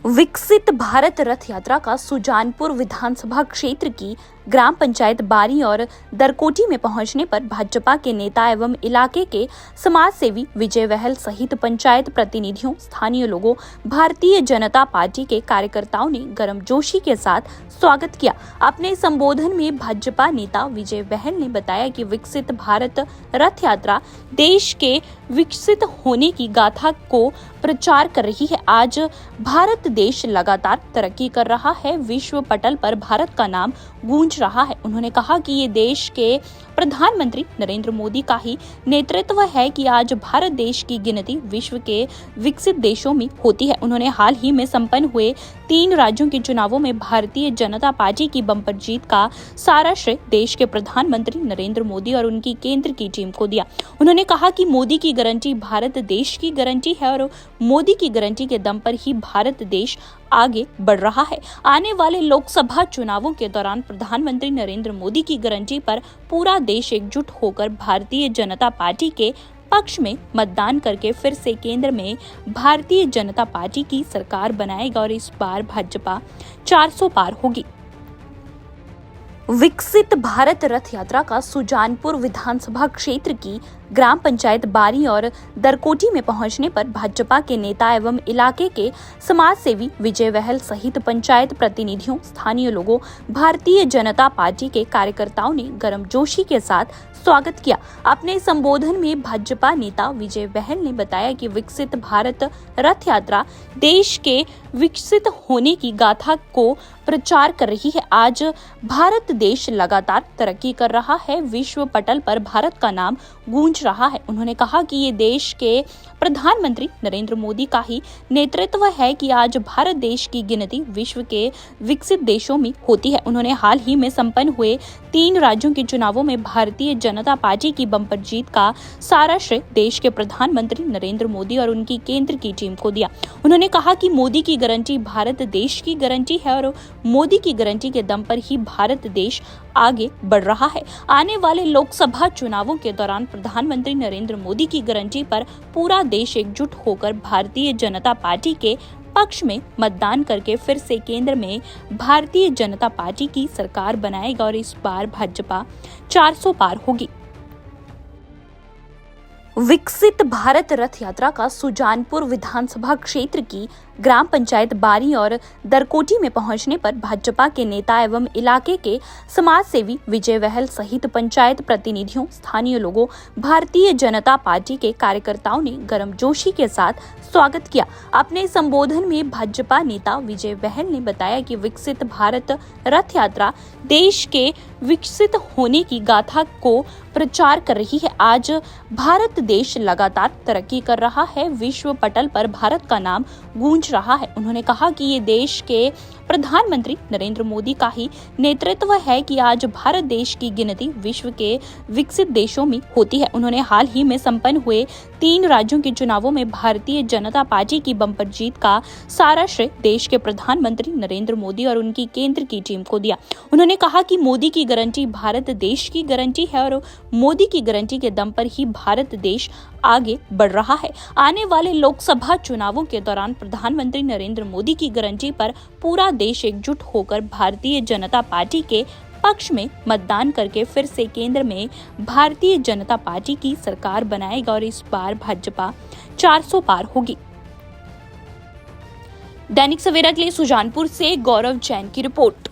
विकसित भारत रथ यात्रा का सुजानपुर विधानसभा क्षेत्र की ग्राम पंचायत बारी और दरकोटी में पहुंचने पर भाजपा के नेता एवं इलाके के समाज सेवी विजय वहल सहित पंचायत प्रतिनिधियों, स्थानीय लोगों, भारतीय जनता पार्टी के कार्यकर्ताओं ने गर्मजोशी के साथ स्वागत किया। अपने संबोधन में भाजपा नेता विजय वहल ने बताया कि विकसित भारत रथ यात्रा देश के विकसित होने की गाथा को प्रचार कर रही है। आज भारत देश लगातार तरक्की कर रहा है, विश्व पटल पर भारत का नाम गूंज रहा है। उन्होंने कहा कि ये देश के प्रधानमंत्री नरेंद्र मोदी का ही नेतृत्व है कि आज भारत देश की गिनती विश्व के विकसित देशों में होती है। उन्होंने हाल ही में संपन्न हुए 3 राज्यों के चुनावों में भारतीय जनता पार्टी की बम्पर जीत का सारा श्रेय देश के प्रधानमंत्री नरेंद्र मोदी और उनकी केंद्र की टीम को दिया। उन्होंने कहा कि मोदी की गारंटी भारत देश की गारंटी है और मोदी की गारंटी के दम पर ही भारत देश आगे बढ़ रहा है। आने वाले लोकसभा चुनावों के दौरान प्रधानमंत्री नरेंद्र मोदी की गारंटी पर पूरा देश एकजुट होकर भारतीय जनता पार्टी के पक्ष में मतदान करके फिर से केंद्र में भारतीय जनता पार्टी की सरकार बनाएगा और इस बार भाजपा 400 पार होगी। विकसित भारत रथ यात्रा का सुजानपुर विधानसभा क्षेत्र की ग्राम पंचायत बारी और दरकोटी में पहुंचने पर भाजपा के नेता एवं इलाके के समाज सेवी विजय वहल सहित पंचायत प्रतिनिधियों, स्थानीय लोगों, भारतीय जनता पार्टी के कार्यकर्ताओं ने गर्मजोशी के साथ स्वागत किया। अपने संबोधन में भाजपा नेता विजय वहल ने बताया कि विकसित भारत रथ यात्रा देश के विकसित होने की गाथा को प्रचार कर रही है। आज भारत देश लगातार तरक्की कर रहा है, विश्व पटल पर भारत का नाम गूंज रहा है। उन्होंने कहा कि ये देश के प्रधानमंत्री नरेंद्र मोदी का ही नेतृत्व है कि आज भारत देश की गिनती विश्व के विकसित देशों में होती है। उन्होंने हाल ही में संपन्न हुए 3 राज्यों के चुनावों में भारतीय जनता पार्टी की बम्पर जीत का सारा श्रेय देश के प्रधानमंत्री नरेंद्र मोदी और उनकी केंद्र की टीम को दिया। उन्होंने कहा कि मोदी की गारंटी भारत देश की गारंटी है और मोदी की गारंटी के दम पर ही भारत देश आगे बढ़ रहा है। आने वाले लोकसभा चुनावों के दौरान प्रधानमंत्री नरेंद्र मोदी की गारंटी पर पूरा देश एकजुट होकर भारतीय जनता पार्टी के पक्ष में मतदान करके फिर से केंद्र में भारतीय जनता पार्टी की सरकार बनाएगा और इस बार भाजपा 400 पार होगी। विकसित भारत रथ यात्रा का सुजानपुर विधानसभा क्षेत्र की ग्राम पंचायत बारी और दरकोटी में पहुंचने पर भाजपा के नेता एवं इलाके के समाज सेवी विजय वहल सहित पंचायत प्रतिनिधियों, स्थानीय लोगों, भारतीय जनता पार्टी के कार्यकर्ताओं ने गर्मजोशी के साथ स्वागत किया। अपने संबोधन में भाजपा नेता विजय वहल ने बताया कि विकसित भारत रथ यात्रा देश के विकसित होने की गाथा को प्रचार कर रही है। आज भारत देश लगातार तरक्की कर रहा है, विश्व पटल पर भारत का नाम गूंज रहा है। उन्होंने कहा कि ये देश के प्रधानमंत्री नरेंद्र मोदी का ही नेतृत्व है कि आज भारत देश की गिनती विश्व के विकसित देशों में होती है। उन्होंने हाल ही में संपन्न हुए 3 राज्यों के चुनावों में भारतीय जनता पार्टी की बम्पर जीत का सारा श्रेय देश के प्रधानमंत्री नरेंद्र मोदी और उनकी केंद्र की टीम को दिया। उन्होंने कहा कि मोदी की गारंटी भारत देश की गारंटी है और मोदी की गारंटी के दम पर ही भारत देश आगे बढ़ रहा है। आने वाले लोकसभा चुनावों के दौरान प्रधानमंत्री नरेंद्र मोदी की गारंटी पर पूरा देश एकजुट होकर भारतीय जनता पार्टी के पक्ष में मतदान करके फिर से केंद्र में भारतीय जनता पार्टी की सरकार बनाएगा और इस बार भाजपा 400 पार होगी। दैनिक सवेरा के लिए सुजानपुर से गौरव जैन की रिपोर्ट।